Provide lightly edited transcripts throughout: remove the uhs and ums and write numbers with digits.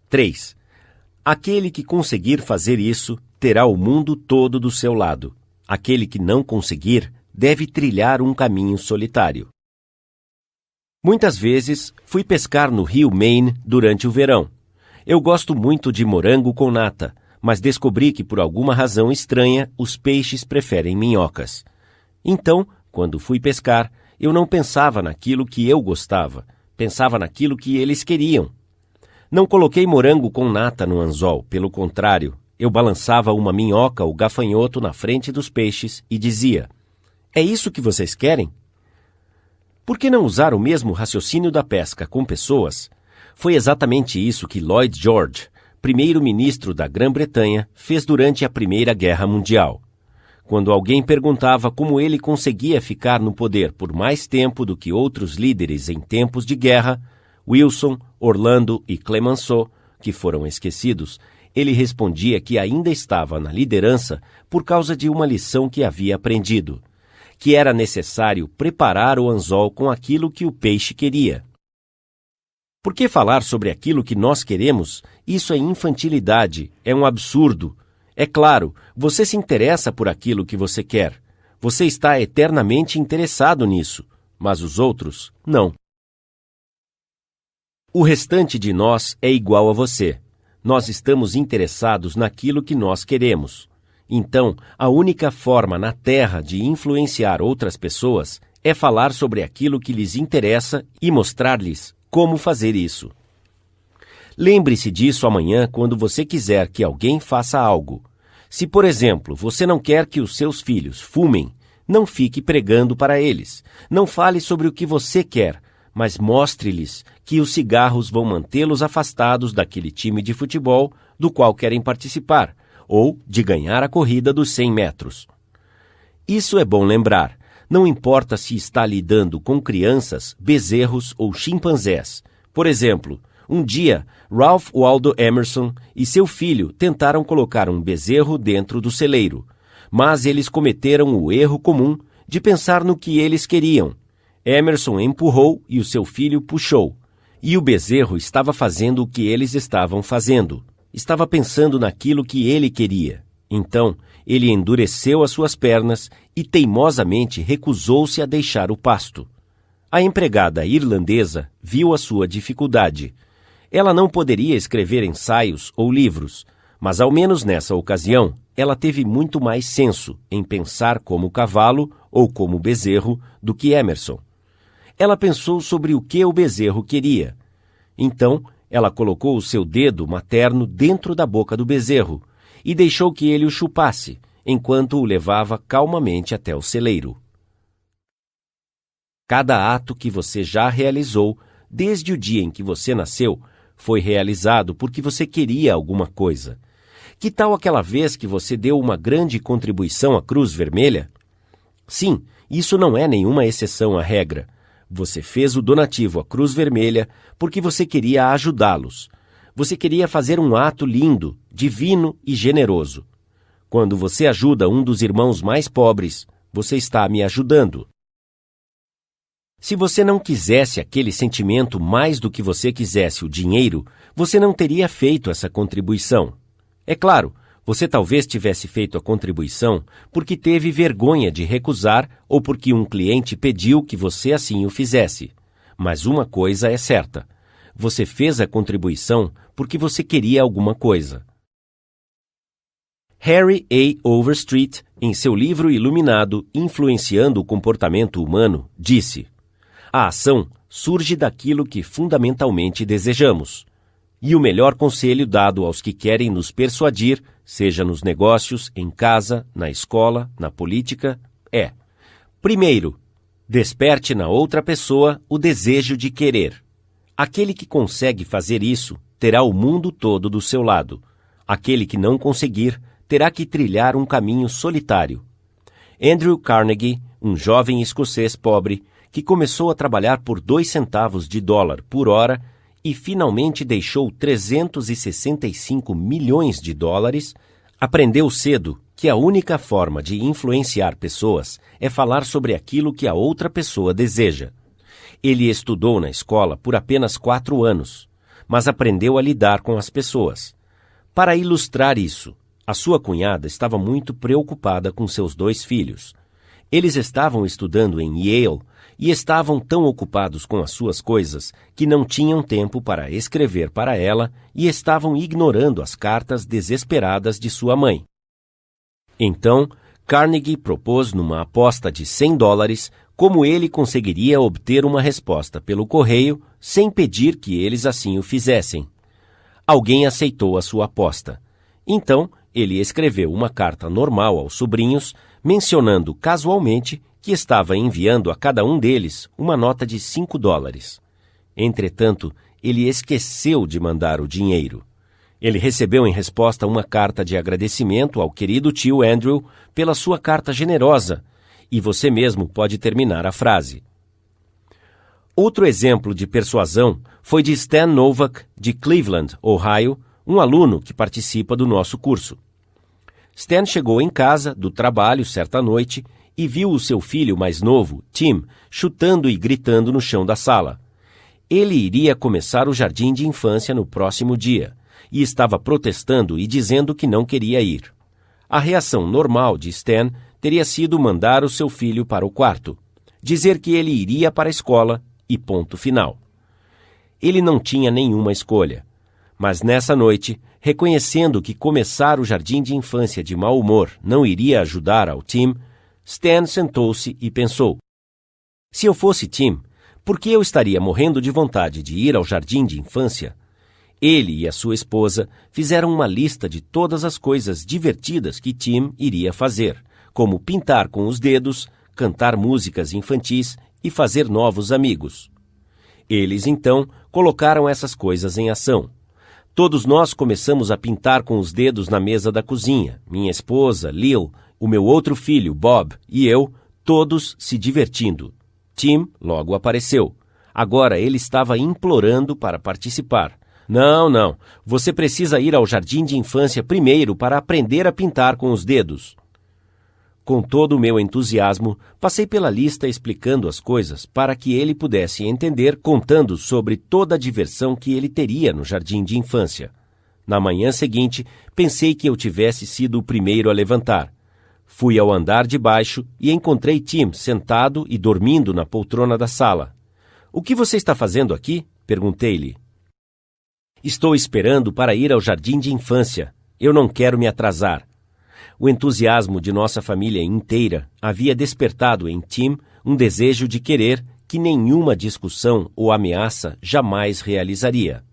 3. Aquele que conseguir fazer isso terá o mundo todo do seu lado. Aquele que não conseguir deve trilhar um caminho solitário. Muitas vezes fui pescar no rio Maine durante o verão. Eu gosto muito de morango com nata, mas descobri que por alguma razão estranha os peixes preferem minhocas. Então, quando fui pescar, eu não pensava naquilo que eu gostava, pensava naquilo que eles queriam. Não coloquei morango com nata no anzol, pelo contrário, eu balançava uma minhoca ou gafanhoto na frente dos peixes e dizia: "É isso que vocês querem?" Por que não usar o mesmo raciocínio da pesca com pessoas? Foi exatamente isso que Lloyd George, primeiro-ministro da Grã-Bretanha, fez durante a Primeira Guerra Mundial. Quando alguém perguntava como ele conseguia ficar no poder por mais tempo do que outros líderes em tempos de guerra, Wilson, Orlando e Clemenceau, que foram esquecidos, ele respondia que ainda estava na liderança por causa de uma lição que havia aprendido, que era necessário preparar o anzol com aquilo que o peixe queria. Por que falar sobre aquilo que nós queremos? Isso é infantilidade, é um absurdo. É claro, você se interessa por aquilo que você quer. Você está eternamente interessado nisso, mas os outros, não. O restante de nós é igual a você. Nós estamos interessados naquilo que nós queremos. Então, a única forma na Terra de influenciar outras pessoas é falar sobre aquilo que lhes interessa e mostrar-lhes como fazer isso. Lembre-se disso amanhã quando você quiser que alguém faça algo. Se, por exemplo, você não quer que os seus filhos fumem, não fique pregando para eles. Não fale sobre o que você quer, mas mostre-lhes que os cigarros vão mantê-los afastados daquele time de futebol do qual querem participar, ou de ganhar a corrida dos 100 metros. Isso é bom lembrar. Não importa se está lidando com crianças, bezerros ou chimpanzés. Por exemplo, um dia, Ralph Waldo Emerson e seu filho tentaram colocar um bezerro dentro do celeiro, mas eles cometeram o erro comum de pensar no que eles queriam. Emerson empurrou e o seu filho puxou, e o bezerro estava fazendo o que eles estavam fazendo. Estava pensando naquilo que ele queria. Então, ele endureceu as suas pernas e teimosamente recusou-se a deixar o pasto. A empregada irlandesa viu a sua dificuldade. Ela não poderia escrever ensaios ou livros, mas ao menos nessa ocasião, ela teve muito mais senso em pensar como cavalo ou como bezerro do que Emerson. Ela pensou sobre o que o bezerro queria. Então, ela colocou o seu dedo materno dentro da boca do bezerro e deixou que ele o chupasse, enquanto o levava calmamente até o celeiro. Cada ato que você já realizou, desde o dia em que você nasceu, foi realizado porque você queria alguma coisa. Que tal aquela vez que você deu uma grande contribuição à Cruz Vermelha? Sim, isso não é nenhuma exceção à regra. Você fez o donativo à Cruz Vermelha porque você queria ajudá-los. Você queria fazer um ato lindo, divino e generoso. Quando você ajuda um dos irmãos mais pobres, você está me ajudando. Se você não quisesse aquele sentimento mais do que você quisesse o dinheiro, você não teria feito essa contribuição. É claro, você talvez tivesse feito a contribuição porque teve vergonha de recusar ou porque um cliente pediu que você assim o fizesse. Mas uma coisa é certa: você fez a contribuição porque você queria alguma coisa. Harry A. Overstreet, em seu livro iluminado Influenciando o Comportamento Humano, disse: a ação surge daquilo que fundamentalmente desejamos. E o melhor conselho dado aos que querem nos persuadir, seja nos negócios, em casa, na escola, na política, é: primeiro, desperte na outra pessoa o desejo de querer. Aquele que consegue fazer isso terá o mundo todo do seu lado. Aquele que não conseguir terá que trilhar um caminho solitário. Andrew Carnegie, um jovem escocês pobre, que começou a trabalhar por 2 centavos de dólar por hora e finalmente deixou 365 milhões de dólares, aprendeu cedo que a única forma de influenciar pessoas é falar sobre aquilo que a outra pessoa deseja. Ele estudou na escola por apenas 4 anos, mas aprendeu a lidar com as pessoas. Para ilustrar isso, a sua cunhada estava muito preocupada com seus 2 filhos. Eles estavam estudando em Yale e estavam tão ocupados com as suas coisas que não tinham tempo para escrever para ela e estavam ignorando as cartas desesperadas de sua mãe. Então, Carnegie propôs numa aposta de $100 como ele conseguiria obter uma resposta pelo correio sem pedir que eles assim o fizessem. Alguém aceitou a sua aposta. Então, ele escreveu uma carta normal aos sobrinhos, mencionando casualmente que estava enviando a cada um deles uma nota de $5. Entretanto, ele esqueceu de mandar o dinheiro. Ele recebeu em resposta uma carta de agradecimento ao querido tio Andrew pela sua carta generosa, e você mesmo pode terminar a frase. Outro exemplo de persuasão foi de Stan Novak, de Cleveland, Ohio, um aluno que participa do nosso curso. Stan chegou em casa do trabalho certa noite e viu o seu filho mais novo, Tim, chutando e gritando no chão da sala. Ele iria começar o jardim de infância no próximo dia e estava protestando e dizendo que não queria ir. A reação normal de Stan teria sido mandar o seu filho para o quarto, dizer que ele iria para a escola e ponto final. Ele não tinha nenhuma escolha, mas nessa noite, reconhecendo que começar o jardim de infância de mau humor não iria ajudar ao Tim, Stan sentou-se e pensou: se eu fosse Tim, por que eu estaria morrendo de vontade de ir ao jardim de infância? Ele e a sua esposa fizeram uma lista de todas as coisas divertidas que Tim iria fazer, como pintar com os dedos, cantar músicas infantis e fazer novos amigos. Eles, então, colocaram essas coisas em ação. Todos nós começamos a pintar com os dedos na mesa da cozinha. Minha esposa, Lil, o meu outro filho, Bob, e eu, todos se divertindo. Tim logo apareceu. Agora ele estava implorando para participar. Não, você precisa ir ao jardim de infância primeiro para aprender a pintar com os dedos. Com todo o meu entusiasmo, passei pela lista explicando as coisas para que ele pudesse entender, contando sobre toda a diversão que ele teria no jardim de infância. Na manhã seguinte, pensei que eu tivesse sido o primeiro a levantar. Fui ao andar de baixo e encontrei Tim sentado e dormindo na poltrona da sala. — O que você está fazendo aqui? Perguntei-lhe. — Estou esperando para ir ao jardim de infância. Eu não quero me atrasar. O entusiasmo de nossa família inteira havia despertado em Tim um desejo de querer que nenhuma discussão ou ameaça jamais realizaria.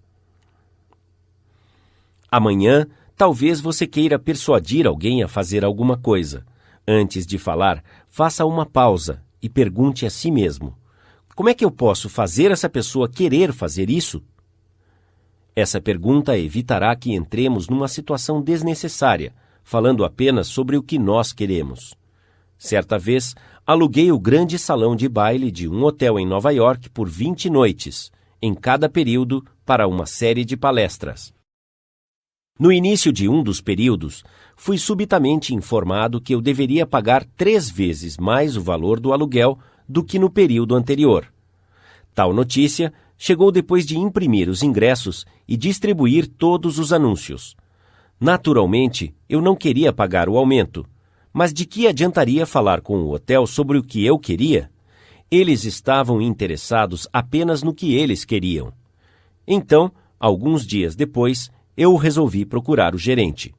Amanhã, talvez você queira persuadir alguém a fazer alguma coisa. Antes de falar, faça uma pausa e pergunte a si mesmo: como é que eu posso fazer essa pessoa querer fazer isso? Essa pergunta evitará que entremos numa situação desnecessária, falando apenas sobre o que nós queremos. Certa vez, aluguei o grande salão de baile de um hotel em Nova York por 20 noites, em cada período, para uma série de palestras. No início de um dos períodos, fui subitamente informado que eu deveria pagar 3 vezes mais o valor do aluguel do que no período anterior. Tal notícia chegou depois de imprimir os ingressos e distribuir todos os anúncios. Naturalmente, eu não queria pagar o aumento, mas de que adiantaria falar com o hotel sobre o que eu queria? Eles estavam interessados apenas no que eles queriam. Então, alguns dias depois, eu resolvi procurar o gerente.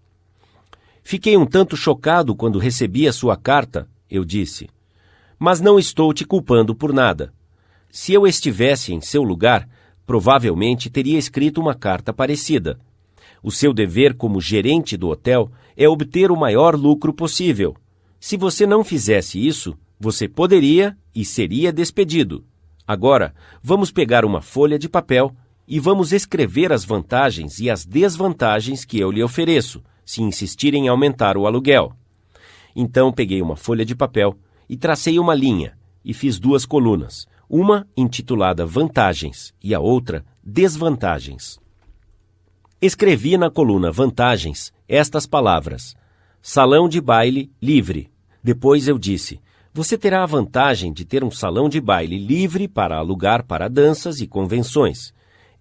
Fiquei um tanto chocado quando recebi a sua carta, eu disse. Mas não estou te culpando por nada. Se eu estivesse em seu lugar, provavelmente teria escrito uma carta parecida. O seu dever como gerente do hotel é obter o maior lucro possível. Se você não fizesse isso, você poderia e seria despedido. Agora, vamos pegar uma folha de papel e vamos escrever as vantagens e as desvantagens que eu lhe ofereço, se insistir em aumentar o aluguel. Então peguei uma folha de papel e tracei uma linha e fiz 2 colunas, uma intitulada Vantagens e a outra Desvantagens. Escrevi na coluna Vantagens estas palavras: salão de baile livre. Depois eu disse: você terá a vantagem de ter um salão de baile livre para alugar para danças e convenções.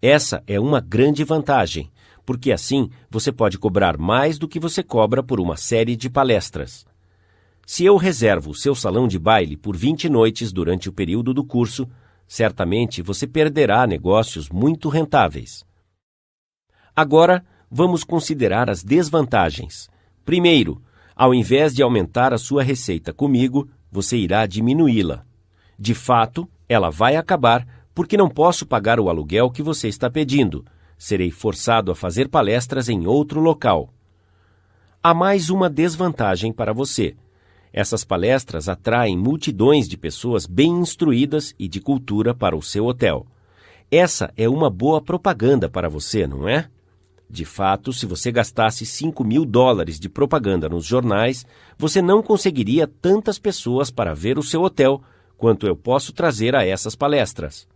Essa é uma grande vantagem, porque assim você pode cobrar mais do que você cobra por uma série de palestras. Se eu reservo o seu salão de baile por 20 noites durante o período do curso, certamente você perderá negócios muito rentáveis. Agora, vamos considerar as desvantagens. Primeiro, ao invés de aumentar a sua receita comigo, você irá diminuí-la. De fato, ela vai acabar porque não posso pagar o aluguel que você está pedindo. Serei forçado a fazer palestras em outro local. Há mais uma desvantagem para você. Essas palestras atraem multidões de pessoas bem instruídas e de cultura para o seu hotel. Essa é uma boa propaganda para você, não é? De fato, se você gastasse $5.000 de propaganda nos jornais, você não conseguiria tantas pessoas para ver o seu hotel quanto eu posso trazer a essas palestras.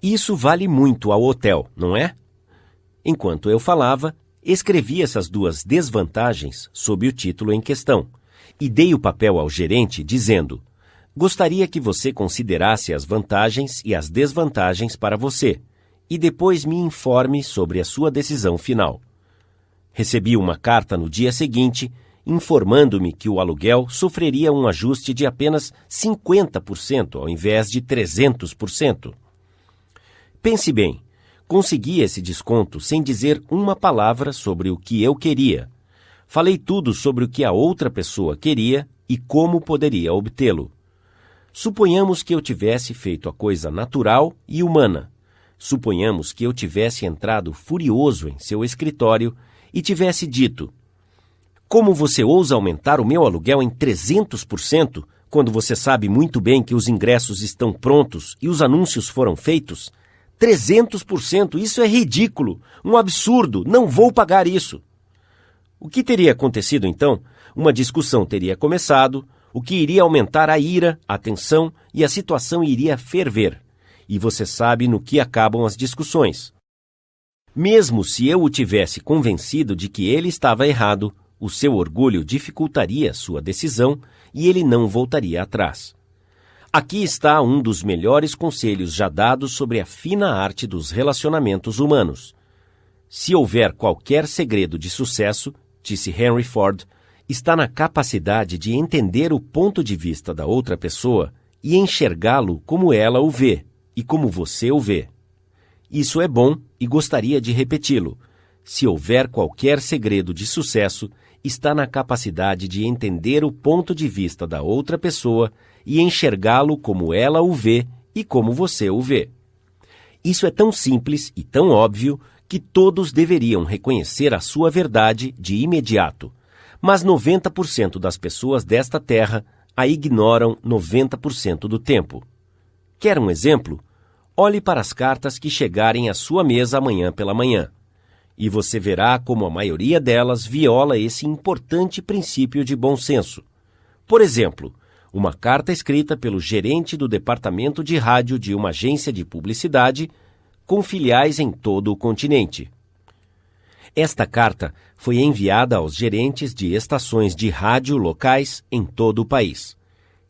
Isso vale muito ao hotel, não é? Enquanto eu falava, escrevi essas duas desvantagens sob o título em questão e dei o papel ao gerente dizendo: gostaria que você considerasse as vantagens e as desvantagens para você e depois me informe sobre a sua decisão final. Recebi uma carta no dia seguinte informando-me que o aluguel sofreria um ajuste de apenas 50% ao invés de 300%. Pense bem, consegui esse desconto sem dizer uma palavra sobre o que eu queria. Falei tudo sobre o que a outra pessoa queria e como poderia obtê-lo. Suponhamos que eu tivesse feito a coisa natural e humana. Suponhamos que eu tivesse entrado furioso em seu escritório e tivesse dito: como você ousa aumentar o meu aluguel em 300% quando você sabe muito bem que os ingressos estão prontos e os anúncios foram feitos? 300%, isso é ridículo, um absurdo, não vou pagar isso. O que teria acontecido então? Uma discussão teria começado, o que iria aumentar a ira, a tensão e a situação iria ferver. E você sabe no que acabam as discussões. Mesmo se eu o tivesse convencido de que ele estava errado, o seu orgulho dificultaria sua decisão e ele não voltaria atrás. Aqui está um dos melhores conselhos já dados sobre a fina arte dos relacionamentos humanos. Se houver qualquer segredo de sucesso, disse Henry Ford, está na capacidade de entender o ponto de vista da outra pessoa e enxergá-lo como ela o vê e como você o vê. Isso é bom e gostaria de repeti-lo. Se houver qualquer segredo de sucesso, está na capacidade de entender o ponto de vista da outra pessoa e enxergá-lo como ela o vê e como você o vê. Isso é tão simples e tão óbvio que todos deveriam reconhecer a sua verdade de imediato, mas 90% das pessoas desta terra a ignoram 90% do tempo. Quer um exemplo? Olhe para as cartas que chegarem à sua mesa amanhã pela manhã, e você verá como a maioria delas viola esse importante princípio de bom senso. Por exemplo, uma carta escrita pelo gerente do departamento de rádio de uma agência de publicidade com filiais em todo o continente. Esta carta foi enviada aos gerentes de estações de rádio locais em todo o país.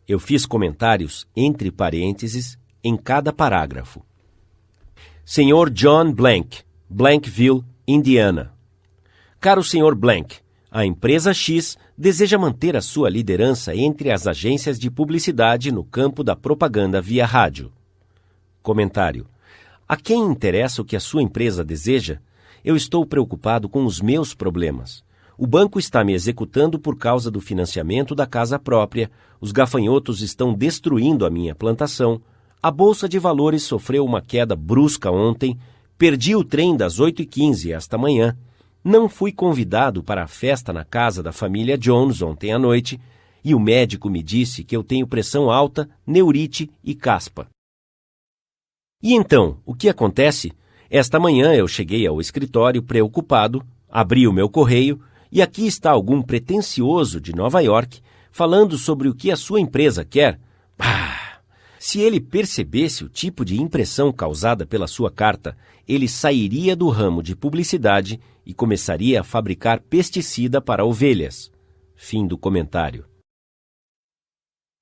Eu fiz comentários entre parênteses em cada parágrafo. Senhor John Blank, Blankville, Indiana. Caro Sr. Blank, a empresa X deseja manter a sua liderança entre as agências de publicidade no campo da propaganda via rádio. Comentário. A quem interessa o que a sua empresa deseja? Eu estou preocupado com os meus problemas. O banco está me executando por causa do financiamento da casa própria, os gafanhotos estão destruindo a minha plantação, a Bolsa de Valores sofreu uma queda brusca ontem, perdi o trem das 8h15 esta manhã, não fui convidado para a festa na casa da família Jones ontem à noite e o médico me disse que eu tenho pressão alta, neurite e caspa. E então, o que acontece? Esta manhã eu cheguei ao escritório preocupado, abri o meu correio e aqui está algum pretensioso de Nova York falando sobre o que a sua empresa quer. Se ele percebesse o tipo de impressão causada pela sua carta, ele sairia do ramo de publicidade e começaria a fabricar pesticida para ovelhas. Fim do comentário.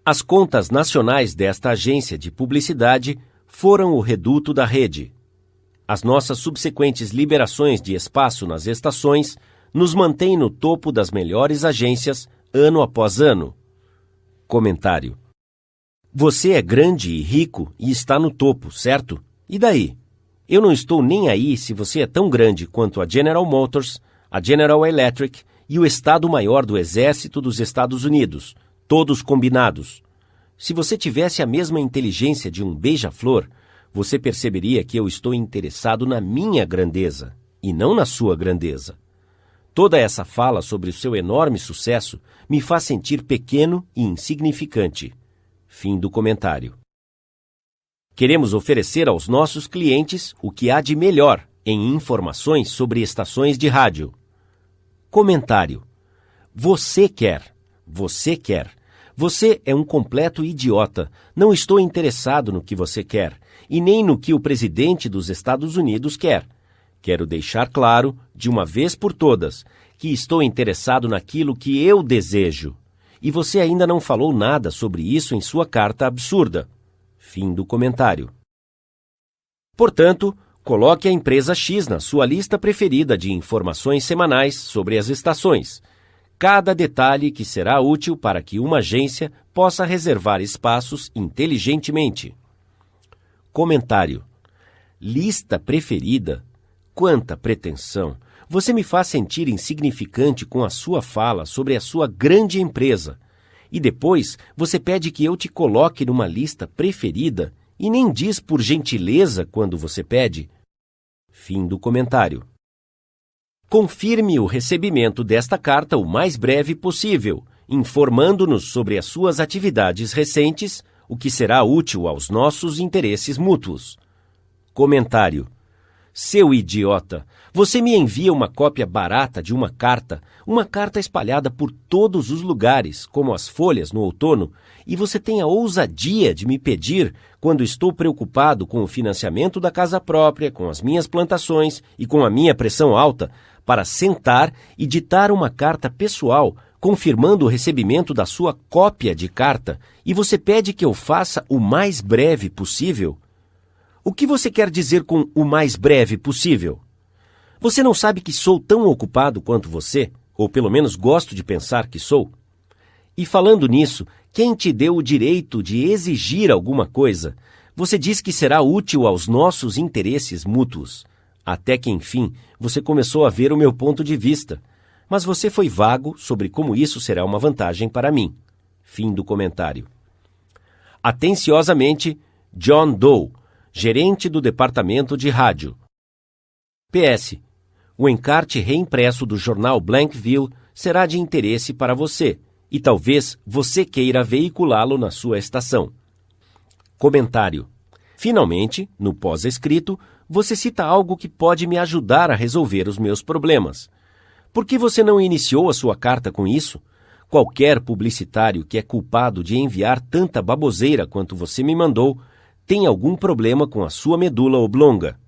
As contas nacionais desta agência de publicidade foram o reduto da rede. As nossas subsequentes liberações de espaço nas estações nos mantêm no topo das melhores agências ano após ano. Comentário: você é grande e rico e está no topo, certo? E daí? Eu não estou nem aí se você é tão grande quanto a General Motors, a General Electric e o Estado-Maior do Exército dos Estados Unidos, todos combinados. Se você tivesse a mesma inteligência de um beija-flor, você perceberia que eu estou interessado na minha grandeza e não na sua grandeza. Toda essa fala sobre o seu enorme sucesso me faz sentir pequeno e insignificante. Fim do comentário. Queremos oferecer aos nossos clientes o que há de melhor em informações sobre estações de rádio. Comentário: você quer. Você é um completo idiota. Não estou interessado no que você quer, e nem no que o presidente dos Estados Unidos quer. Quero deixar claro, de uma vez por todas, que estou interessado naquilo que eu desejo. E você ainda não falou nada sobre isso em sua carta absurda. Fim do comentário. Portanto, coloque a empresa X na sua lista preferida de informações semanais sobre as estações. Cada detalhe que será útil para que uma agência possa reservar espaços inteligentemente. Comentário: lista preferida? Quanta pretensão! Você me faz sentir insignificante com a sua fala sobre a sua grande empresa. E depois você pede que eu te coloque numa lista preferida e nem diz por gentileza quando você pede. Fim do comentário. Confirme o recebimento desta carta o mais breve possível, informando-nos sobre as suas atividades recentes, o que será útil aos nossos interesses mútuos. Comentário: seu idiota, você me envia uma cópia barata de uma carta espalhada por todos os lugares, como as folhas no outono, e você tem a ousadia de me pedir, quando estou preocupado com o financiamento da casa própria, com as minhas plantações e com a minha pressão alta, para sentar e ditar uma carta pessoal, confirmando o recebimento da sua cópia de carta, e você pede que eu faça o mais breve possível? O que você quer dizer com o mais breve possível? Você não sabe que sou tão ocupado quanto você, ou pelo menos gosto de pensar que sou? E falando nisso, quem te deu o direito de exigir alguma coisa? Você diz que será útil aos nossos interesses mútuos. Até que, enfim, você começou a ver o meu ponto de vista. Mas você foi vago sobre como isso será uma vantagem para mim. Fim do comentário. Atenciosamente, John Doe, gerente do departamento de rádio. PS. O encarte reimpresso do jornal Blankville será de interesse para você, e talvez você queira veiculá-lo na sua estação. Comentário. Finalmente, no pós-escrito, você cita algo que pode me ajudar a resolver os meus problemas. Por que você não iniciou a sua carta com isso? Qualquer publicitário que é culpado de enviar tanta baboseira quanto você me mandou tem algum problema com a sua medula oblonga.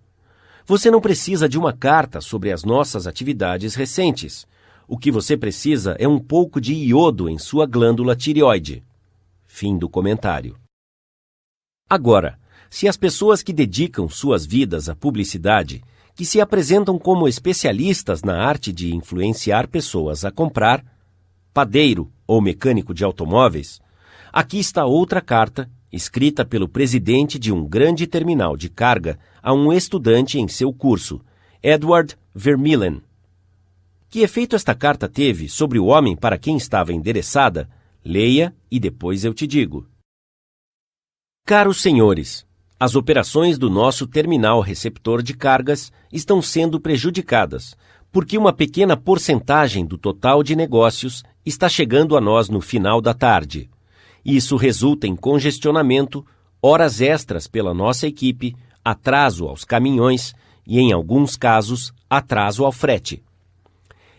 Você não precisa de uma carta sobre as nossas atividades recentes. O que você precisa é um pouco de iodo em sua glândula tireoide. Fim do comentário. Agora, se as pessoas que dedicam suas vidas à publicidade, que se apresentam como especialistas na arte de influenciar pessoas a comprar, padeiro ou mecânico de automóveis, aqui está outra carta escrita pelo presidente de um grande terminal de carga a um estudante em seu curso, Edward Vermeulen. Que efeito esta carta teve sobre o homem para quem estava endereçada? Leia e depois eu te digo. Caros senhores, as operações do nosso terminal receptor de cargas estão sendo prejudicadas, porque uma pequena porcentagem do total de negócios está chegando a nós no final da tarde. Isso resulta em congestionamento, horas extras pela nossa equipe, atraso aos caminhões e, em alguns casos, atraso ao frete.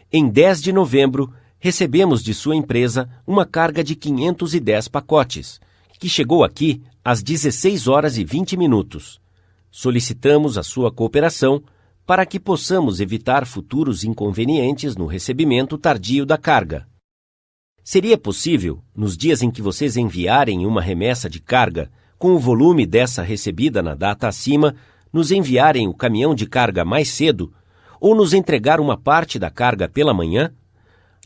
Em 10 de novembro, recebemos de sua empresa uma carga de 510 pacotes, que chegou aqui às 16 horas e 20 minutos. Solicitamos a sua cooperação para que possamos evitar futuros inconvenientes no recebimento tardio da carga. Seria possível, nos dias em que vocês enviarem uma remessa de carga, com o volume dessa recebida na data acima, nos enviarem o caminhão de carga mais cedo ou nos entregar uma parte da carga pela manhã?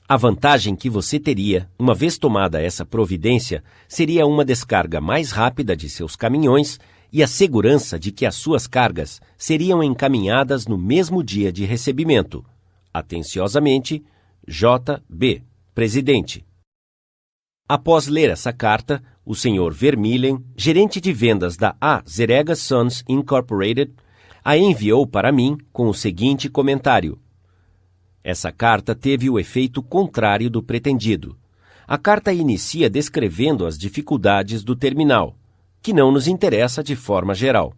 A vantagem que você teria, uma vez tomada essa providência, seria uma descarga mais rápida de seus caminhões e a segurança de que as suas cargas seriam encaminhadas no mesmo dia de recebimento. Atenciosamente, J.B., Presidente. Após ler essa carta, o Sr. Vermillen, gerente de vendas da A. Zerega Sons Incorporated, a enviou para mim com o seguinte comentário. Essa carta teve o efeito contrário do pretendido. A carta inicia descrevendo as dificuldades do terminal, que não nos interessa de forma geral.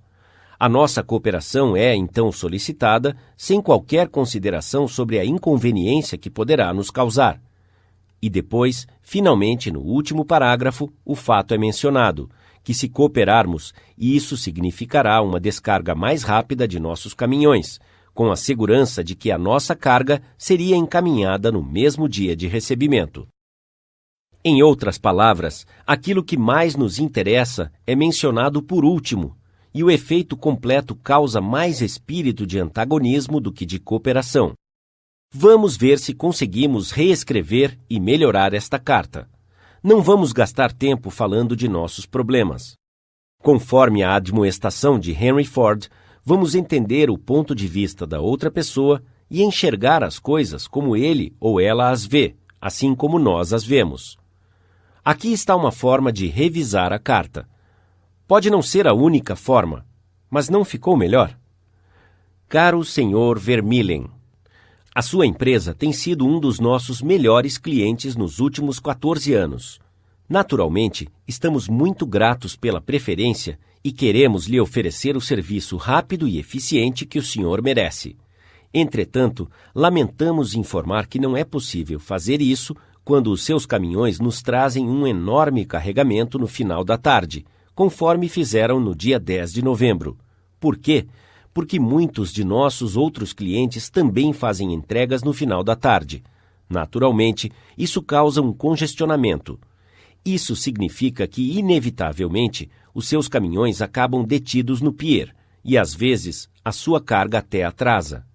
A nossa cooperação é, então, solicitada sem qualquer consideração sobre a inconveniência que poderá nos causar. E depois, finalmente, no último parágrafo, o fato é mencionado, que se cooperarmos, isso significará uma descarga mais rápida de nossos caminhões, com a segurança de que a nossa carga seria encaminhada no mesmo dia de recebimento. Em outras palavras, aquilo que mais nos interessa é mencionado por último, e o efeito completo causa mais espírito de antagonismo do que de cooperação. Vamos ver se conseguimos reescrever e melhorar esta carta. Não vamos gastar tempo falando de nossos problemas. Conforme a admoestação de Henry Ford, vamos entender o ponto de vista da outra pessoa e enxergar as coisas como ele ou ela as vê, assim como nós as vemos. Aqui está uma forma de revisar a carta. Pode não ser a única forma, mas não ficou melhor? Caro Sr. Vermillen, a sua empresa tem sido um dos nossos melhores clientes nos últimos 14 anos. Naturalmente, estamos muito gratos pela preferência e queremos lhe oferecer o serviço rápido e eficiente que o senhor merece. Entretanto, lamentamos informar que não é possível fazer isso quando os seus caminhões nos trazem um enorme carregamento no final da tarde, conforme fizeram no dia 10 de novembro. Por quê? Porque muitos de nossos outros clientes também fazem entregas no final da tarde. Naturalmente, isso causa um congestionamento. Isso significa que, inevitavelmente, os seus caminhões acabam detidos no pier e, às vezes, a sua carga até atrasa.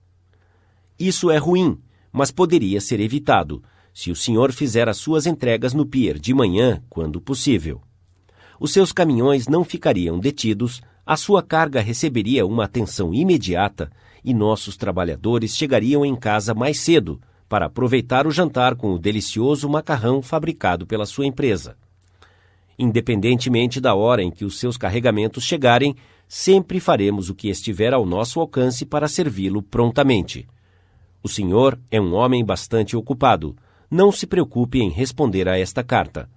Isso é ruim, mas poderia ser evitado, se o senhor fizer as suas entregas no pier de manhã, quando possível. Os seus caminhões não ficariam detidos, a sua carga receberia uma atenção imediata e nossos trabalhadores chegariam em casa mais cedo para aproveitar o jantar com o delicioso macarrão fabricado pela sua empresa. Independentemente da hora em que os seus carregamentos chegarem, sempre faremos o que estiver ao nosso alcance para servi-lo prontamente. O senhor é um homem bastante ocupado. Não se preocupe em responder a esta carta.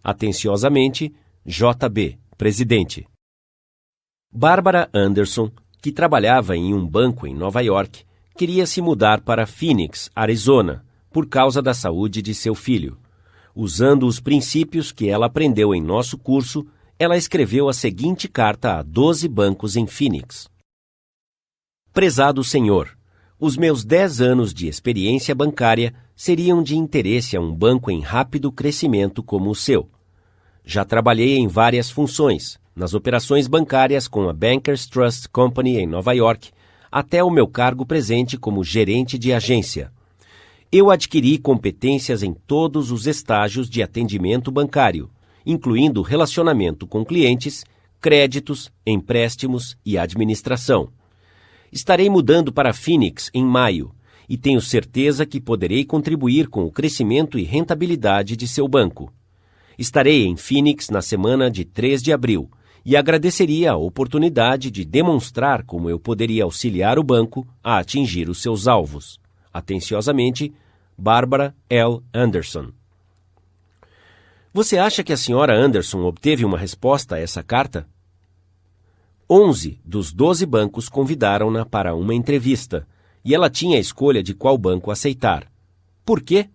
Atenciosamente, J.B., Presidente. Barbara Anderson, que trabalhava em um banco em Nova York, queria se mudar para Phoenix, Arizona, por causa da saúde de seu filho. Usando os princípios que ela aprendeu em nosso curso, ela escreveu a seguinte carta a 12 bancos em Phoenix. Prezado senhor, os meus 10 anos de experiência bancária seriam de interesse a um banco em rápido crescimento como o seu. Já trabalhei em várias funções, nas operações bancárias com a Bankers Trust Company em Nova York, até o meu cargo presente como gerente de agência. Eu adquiri competências em todos os estágios de atendimento bancário, incluindo relacionamento com clientes, créditos, empréstimos e administração. Estarei mudando para Phoenix em maio e tenho certeza que poderei contribuir com o crescimento e rentabilidade de seu banco. Estarei em Phoenix na semana de 3 de abril e agradeceria a oportunidade de demonstrar como eu poderia auxiliar o banco a atingir os seus alvos. Atenciosamente, Barbara L. Anderson. Você acha que a senhora Anderson obteve uma resposta a essa carta? 11 dos 12 bancos convidaram-na para uma entrevista, e ela tinha a escolha de qual banco aceitar. Por quê?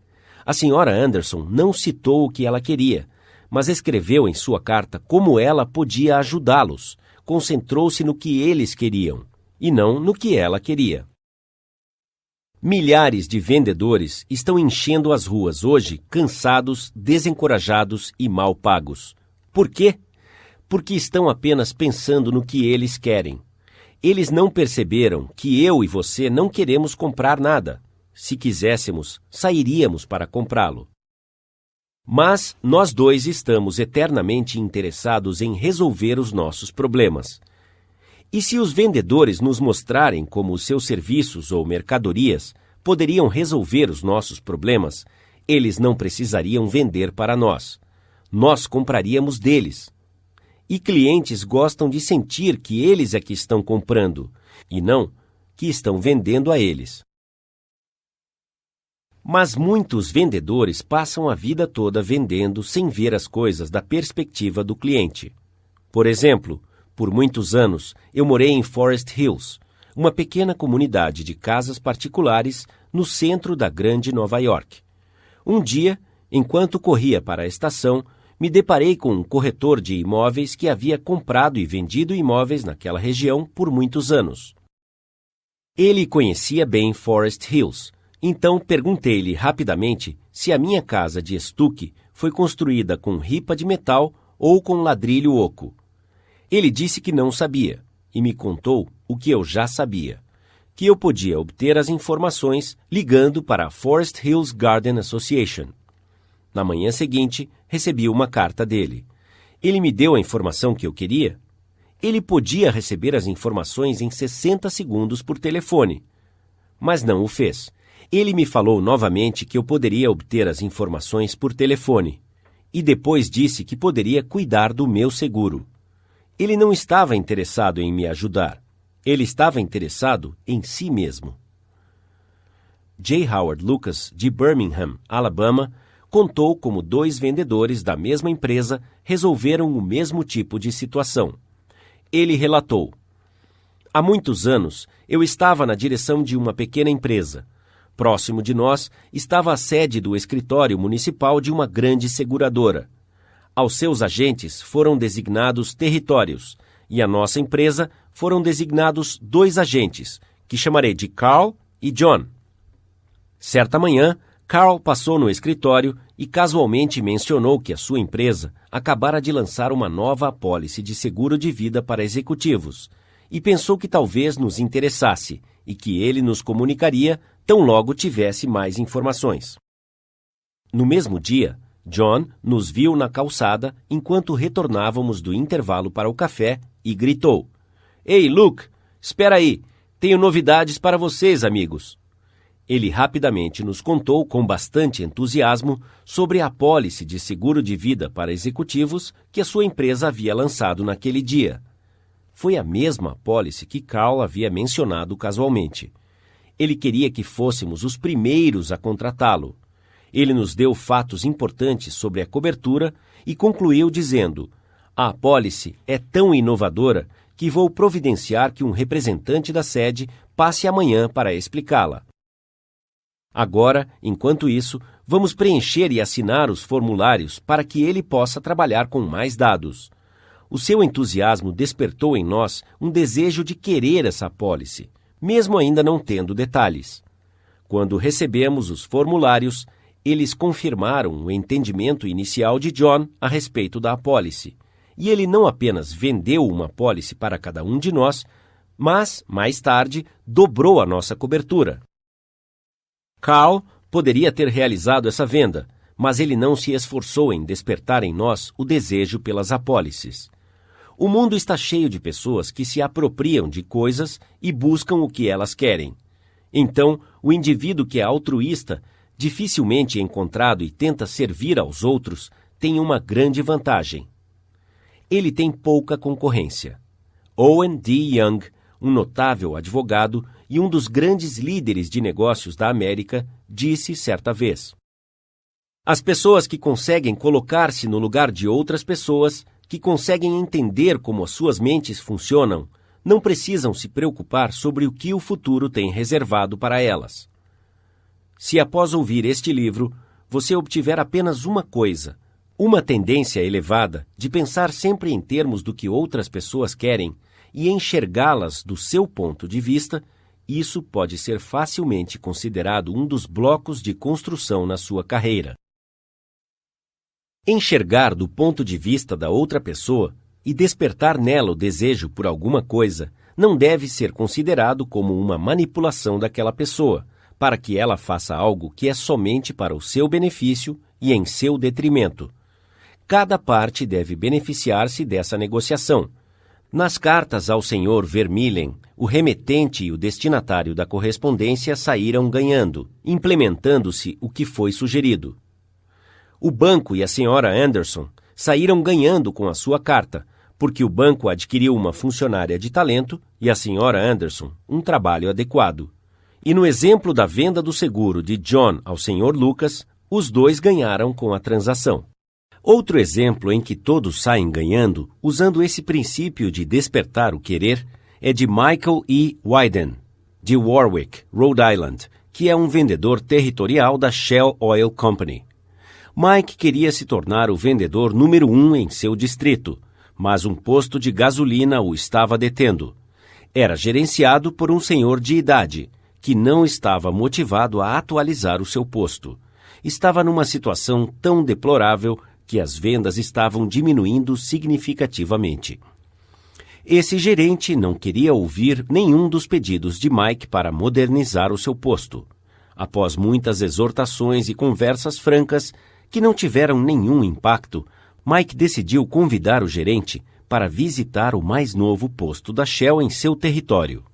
A senhora Anderson não citou o que ela queria, mas escreveu em sua carta como ela podia ajudá-los. Concentrou-se no que eles queriam, e não no que ela queria. Milhares de vendedores estão enchendo as ruas hoje, cansados, desencorajados e mal pagos. Por quê? Porque estão apenas pensando no que eles querem. Eles não perceberam que eu e você não queremos comprar nada. Se quiséssemos, sairíamos para comprá-lo. Mas nós dois estamos eternamente interessados em resolver os nossos problemas. E se os vendedores nos mostrarem como os seus serviços ou mercadorias poderiam resolver os nossos problemas, eles não precisariam vender para nós. Nós compraríamos deles. E clientes gostam de sentir que eles é que estão comprando, e não que estão vendendo a eles. Mas muitos vendedores passam a vida toda vendendo sem ver as coisas da perspectiva do cliente. Por exemplo, por muitos anos eu morei em Forest Hills, uma pequena comunidade de casas particulares no centro da grande Nova York. Um dia, enquanto corria para a estação, me deparei com um corretor de imóveis que havia comprado e vendido imóveis naquela região por muitos anos. Ele conhecia bem Forest Hills, então perguntei-lhe rapidamente se a minha casa de estuque foi construída com ripa de metal ou com ladrilho oco. Ele disse que não sabia e me contou o que eu já sabia, que eu podia obter as informações ligando para a Forest Hills Garden Association. Na manhã seguinte, recebi uma carta dele. Ele me deu a informação que eu queria. Ele podia receber as informações em 60 segundos por telefone, mas não o fez. Ele me falou novamente que eu poderia obter as informações por telefone e depois disse que poderia cuidar do meu seguro. Ele não estava interessado em me ajudar. Ele estava interessado em si mesmo. J. Howard Lucas, de Birmingham, Alabama, contou como 2 vendedores da mesma empresa resolveram o mesmo tipo de situação. Ele relatou: há muitos anos, eu estava na direção de uma pequena empresa. Próximo de nós estava a sede do escritório municipal de uma grande seguradora. Aos seus agentes foram designados territórios, e à nossa empresa foram designados 2 agentes, que chamarei de Carl e John. Certa manhã, Carl passou no escritório e casualmente mencionou que a sua empresa acabara de lançar uma nova apólice de seguro de vida para executivos e pensou que talvez nos interessasse e que ele nos comunicaria tão logo tivesse mais informações. No mesmo dia, John nos viu na calçada enquanto retornávamos do intervalo para o café e gritou: "Ei, Luke, espera aí, tenho novidades para vocês, amigos." Ele rapidamente nos contou com bastante entusiasmo sobre a apólice de seguro de vida para executivos que a sua empresa havia lançado naquele dia. Foi a mesma apólice que Carl havia mencionado casualmente. Ele queria que fôssemos os primeiros a contratá-lo. Ele nos deu fatos importantes sobre a cobertura e concluiu dizendo: "A apólice é tão inovadora que vou providenciar que um representante da sede passe amanhã para explicá-la. Agora, enquanto isso, vamos preencher e assinar os formulários para que ele possa trabalhar com mais dados." O seu entusiasmo despertou em nós um desejo de querer essa apólice, mesmo ainda não tendo detalhes. Quando recebemos os formulários, eles confirmaram o entendimento inicial de John a respeito da apólice, e ele não apenas vendeu uma apólice para cada um de nós, mas, mais tarde, dobrou a nossa cobertura. Carl poderia ter realizado essa venda, mas ele não se esforçou em despertar em nós o desejo pelas apólices. O mundo está cheio de pessoas que se apropriam de coisas e buscam o que elas querem. Então, o indivíduo que é altruísta, dificilmente encontrado e tenta servir aos outros, tem uma grande vantagem. Ele tem pouca concorrência. Owen D. Young, um notável advogado e um dos grandes líderes de negócios da América, disse certa vez: "As pessoas que conseguem colocar-se no lugar de outras pessoas, que conseguem entender como as suas mentes funcionam, não precisam se preocupar sobre o que o futuro tem reservado para elas." Se após ouvir este livro, você obtiver apenas uma coisa, uma tendência elevada de pensar sempre em termos do que outras pessoas querem e enxergá-las do seu ponto de vista, isso pode ser facilmente considerado um dos blocos de construção na sua carreira. Enxergar do ponto de vista da outra pessoa e despertar nela o desejo por alguma coisa não deve ser considerado como uma manipulação daquela pessoa, para que ela faça algo que é somente para o seu benefício e em seu detrimento. Cada parte deve beneficiar-se dessa negociação. Nas cartas ao Sr. Vermeulen, o remetente e o destinatário da correspondência saíram ganhando, implementando-se o que foi sugerido. O banco e a Sra. Anderson saíram ganhando com a sua carta, porque o banco adquiriu uma funcionária de talento e a Sra. Anderson um trabalho adequado. E no exemplo da venda do seguro de John ao Sr. Lucas, os dois ganharam com a transação. Outro exemplo em que todos saem ganhando, usando esse princípio de despertar o querer, é de Michael E. Wyden, de Warwick, Rhode Island, que é um vendedor territorial da Shell Oil Company. Mike queria se tornar o vendedor número 1 em seu distrito, mas um posto de gasolina o estava detendo. Era gerenciado por um senhor de idade, que não estava motivado a atualizar o seu posto. Estava numa situação tão deplorável que as vendas estavam diminuindo significativamente. Esse gerente não queria ouvir nenhum dos pedidos de Mike para modernizar o seu posto. Após muitas exortações e conversas francas, que não tiveram nenhum impacto, Mike decidiu convidar o gerente para visitar o mais novo posto da Shell em seu território.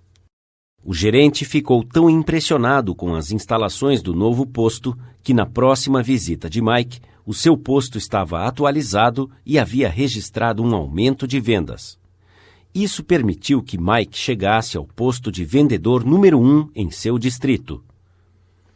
O gerente ficou tão impressionado com as instalações do novo posto que na próxima visita de Mike, o seu posto estava atualizado e havia registrado um aumento de vendas. Isso permitiu que Mike chegasse ao posto de vendedor número 1 em seu distrito.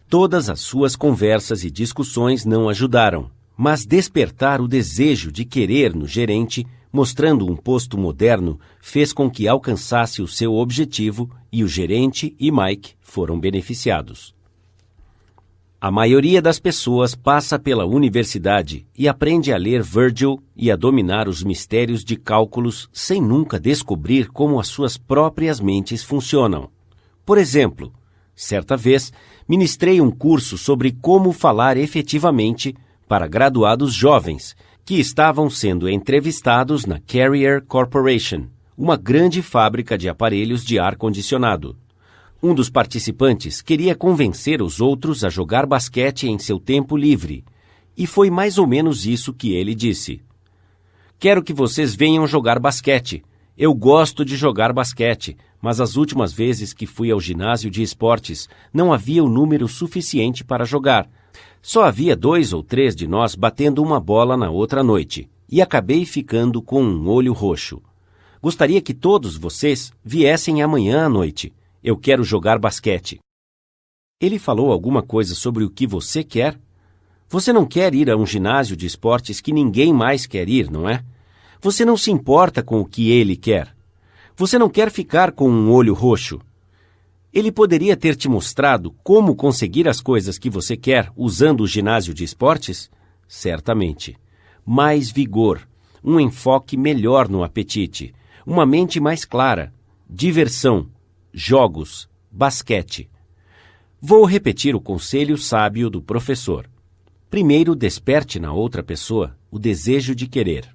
Todas as suas conversas e discussões não ajudaram, mas despertar o desejo de querer no gerente, mostrando um posto moderno, fez com que alcançasse o seu objetivo e o gerente e Mike foram beneficiados. A maioria das pessoas passa pela universidade e aprende a ler Virgil e a dominar os mistérios de cálculos sem nunca descobrir como as suas próprias mentes funcionam. Por exemplo, certa vez, ministrei um curso sobre como falar efetivamente para graduados jovens que estavam sendo entrevistados na Carrier Corporation, uma grande fábrica de aparelhos de ar-condicionado. Um dos participantes queria convencer os outros a jogar basquete em seu tempo livre, e foi mais ou menos isso que ele disse. Quero que vocês venham jogar basquete. Eu gosto de jogar basquete, mas as últimas vezes que fui ao ginásio de esportes não havia o número suficiente para jogar. Só havia 2 ou 3 de nós batendo uma bola na outra noite, e acabei ficando com um olho roxo. Gostaria que todos vocês viessem amanhã à noite. Eu quero jogar basquete. Ele falou alguma coisa sobre o que você quer? Você não quer ir a um ginásio de esportes que ninguém mais quer ir, não é? Você não se importa com o que ele quer. Você não quer ficar com um olho roxo. Ele poderia ter te mostrado como conseguir as coisas que você quer usando o ginásio de esportes? Certamente. Mais vigor, um enfoque melhor no apetite, uma mente mais clara, diversão, jogos, basquete. Vou repetir o conselho sábio do professor. Primeiro, desperte na outra pessoa o desejo de querer.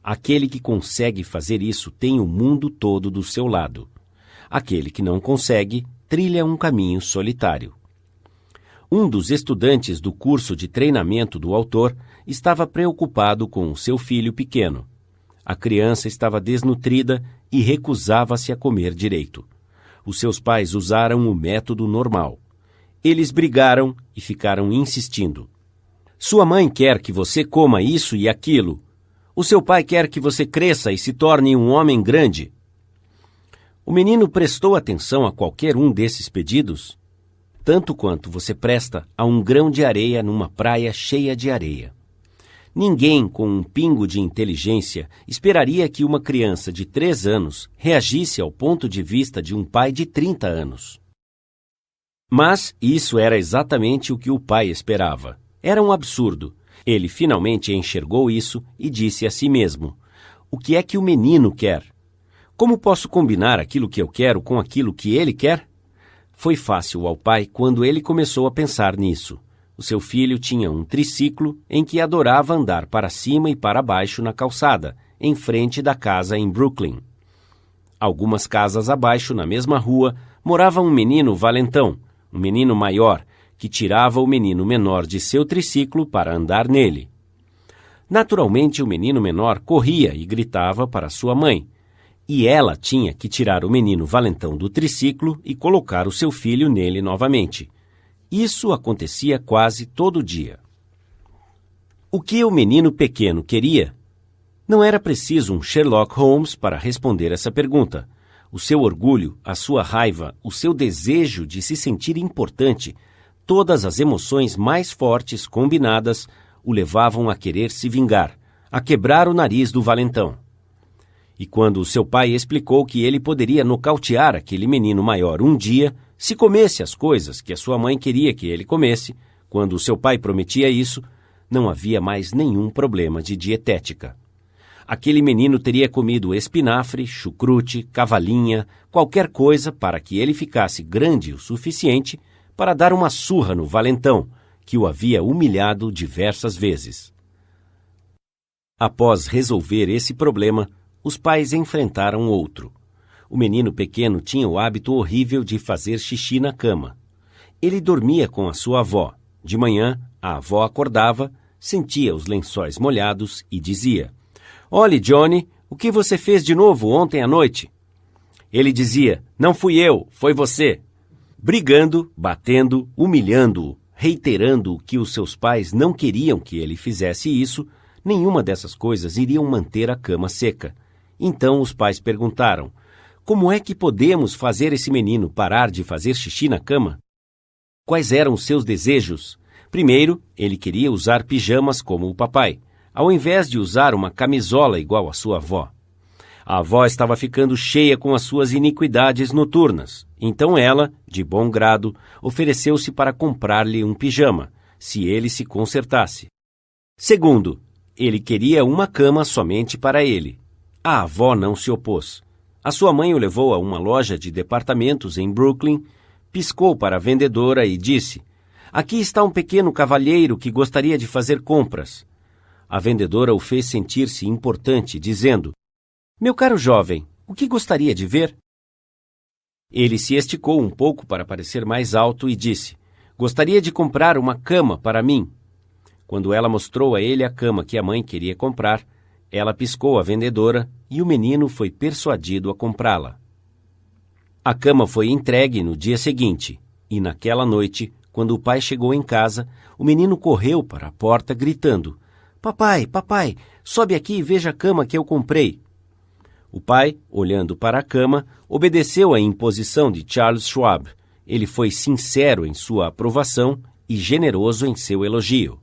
Aquele que consegue fazer isso tem o mundo todo do seu lado. Aquele que não consegue trilha um caminho solitário. Um dos estudantes do curso de treinamento do autor estava preocupado com o seu filho pequeno. A criança estava desnutrida e recusava-se a comer direito. Os seus pais usaram o método normal. Eles brigaram e ficaram insistindo. Sua mãe quer que você coma isso e aquilo. O seu pai quer que você cresça e se torne um homem grande. O menino prestou atenção a qualquer um desses pedidos, tanto quanto você presta a um grão de areia numa praia cheia de areia. Ninguém com um pingo de inteligência esperaria que uma criança de 3 anos reagisse ao ponto de vista de um pai de 30 anos. Mas isso era exatamente o que o pai esperava. Era um absurdo. Ele finalmente enxergou isso e disse a si mesmo: o que é que o menino quer? Como posso combinar aquilo que eu quero com aquilo que ele quer? Foi fácil ao pai quando ele começou a pensar nisso. O seu filho tinha um triciclo em que adorava andar para cima e para baixo na calçada, em frente da casa em Brooklyn. Algumas casas abaixo, na mesma rua, morava um menino valentão, um menino maior, que tirava o menino menor de seu triciclo para andar nele. Naturalmente, o menino menor corria e gritava para sua mãe, e ela tinha que tirar o menino valentão do triciclo e colocar o seu filho nele novamente. Isso acontecia quase todo dia. O que o menino pequeno queria? Não era preciso um Sherlock Holmes para responder essa pergunta. O seu orgulho, a sua raiva, o seu desejo de se sentir importante, todas as emoções mais fortes combinadas o levavam a querer se vingar, a quebrar o nariz do valentão. E quando seu pai explicou que ele poderia nocautear aquele menino maior um dia, se comesse as coisas que a sua mãe queria que ele comesse, quando seu pai prometia isso, não havia mais nenhum problema de dietética. Aquele menino teria comido espinafre, chucrute, cavalinha, qualquer coisa para que ele ficasse grande o suficiente para dar uma surra no valentão, que o havia humilhado diversas vezes. Após resolver esse problema, os pais enfrentaram outro. O menino pequeno tinha o hábito horrível de fazer xixi na cama. Ele dormia com a sua avó. De manhã, a avó acordava, sentia os lençóis molhados e dizia: "Olhe, Johnny, o que você fez de novo ontem à noite?" Ele dizia: "Não fui eu, foi você." Brigando, batendo, humilhando-o, reiterando que os seus pais não queriam que ele fizesse isso, nenhuma dessas coisas iriam manter a cama seca. Então os pais perguntaram: "Como é que podemos fazer esse menino parar de fazer xixi na cama?" Quais eram os seus desejos? Primeiro, ele queria usar pijamas como o papai, ao invés de usar uma camisola igual à sua avó. A avó estava ficando cheia com as suas iniquidades noturnas, então ela, de bom grado, ofereceu-se para comprar-lhe um pijama, se ele se consertasse. Segundo, ele queria uma cama somente para ele. A avó não se opôs. A sua mãe o levou a uma loja de departamentos em Brooklyn, piscou para a vendedora e disse: "Aqui está um pequeno cavalheiro que gostaria de fazer compras." A vendedora o fez sentir-se importante, dizendo: "Meu caro jovem, o que gostaria de ver?" Ele se esticou um pouco para parecer mais alto e disse: "Gostaria de comprar uma cama para mim." Quando ela mostrou a ele a cama que a mãe queria comprar, ela piscou a vendedora e o menino foi persuadido a comprá-la. A cama foi entregue no dia seguinte, e naquela noite, quando o pai chegou em casa, o menino correu para a porta gritando: "Papai, papai, sobe aqui e veja a cama que eu comprei." O pai, olhando para a cama, obedeceu à imposição de Charles Schwab. Ele foi sincero em sua aprovação e generoso em seu elogio.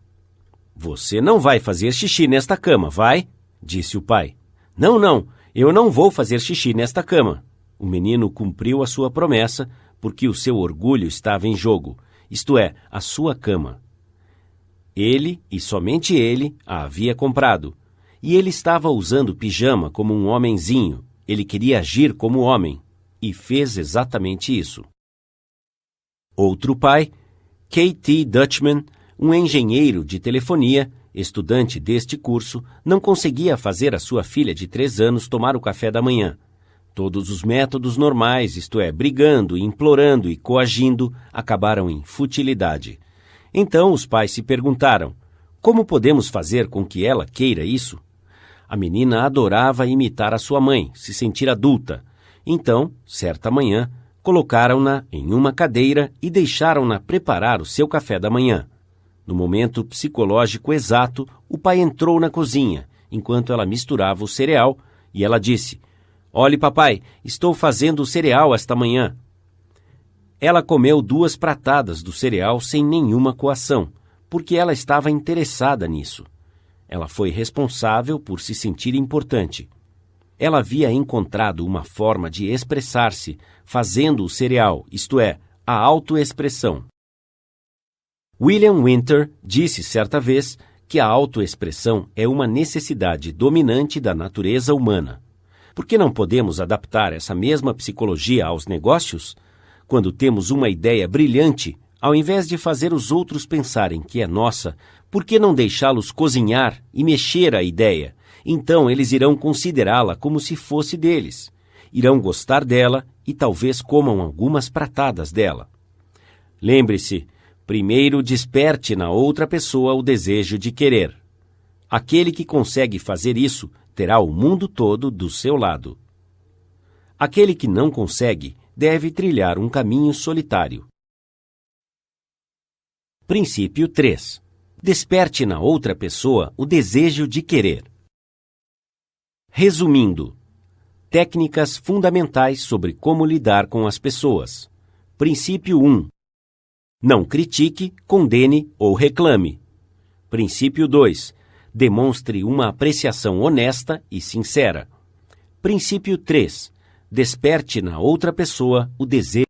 "Você não vai fazer xixi nesta cama, vai?" disse o pai. Não, eu não vou fazer xixi nesta cama." O menino cumpriu a sua promessa porque o seu orgulho estava em jogo, isto é, a sua cama. Ele, e somente ele, a havia comprado. E ele estava usando pijama como um homenzinho. Ele queria agir como homem. E fez exatamente isso. Outro pai, K.T. Dutchman, um engenheiro de telefonia, estudante deste curso, não conseguia fazer a sua filha de 3 anos tomar o café da manhã. Todos os métodos normais, isto é, brigando, implorando e coagindo, acabaram em futilidade. Então os pais se perguntaram: como podemos fazer com que ela queira isso? A menina adorava imitar a sua mãe, se sentir adulta. Então, certa manhã, colocaram-na em uma cadeira e deixaram-na preparar o seu café da manhã. No momento psicológico exato, o pai entrou na cozinha, enquanto ela misturava o cereal, e ela disse: "Olhe, papai, estou fazendo o cereal esta manhã." Ela comeu 2 pratadas do cereal sem nenhuma coação, porque ela estava interessada nisso. Ela foi responsável por se sentir importante. Ela havia encontrado uma forma de expressar-se fazendo o cereal, isto é, a autoexpressão. William Winter disse certa vez que a autoexpressão é uma necessidade dominante da natureza humana. Por que não podemos adaptar essa mesma psicologia aos negócios? Quando temos uma ideia brilhante, ao invés de fazer os outros pensarem que é nossa, por que não deixá-los cozinhar e mexer a ideia? Então eles irão considerá-la como se fosse deles. irão gostar dela e talvez comam algumas pratadas dela. Lembre-se, primeiro desperte na outra pessoa o desejo de querer. Aquele que consegue fazer isso terá o mundo todo do seu lado. Aquele que não consegue deve trilhar um caminho solitário. Princípio 3. Desperte na outra pessoa o desejo de querer. Resumindo, técnicas fundamentais sobre como lidar com as pessoas. Princípio 1. Não critique, condene ou reclame. Princípio 2. Demonstre uma apreciação honesta e sincera. Princípio 3. Desperte na outra pessoa o desejo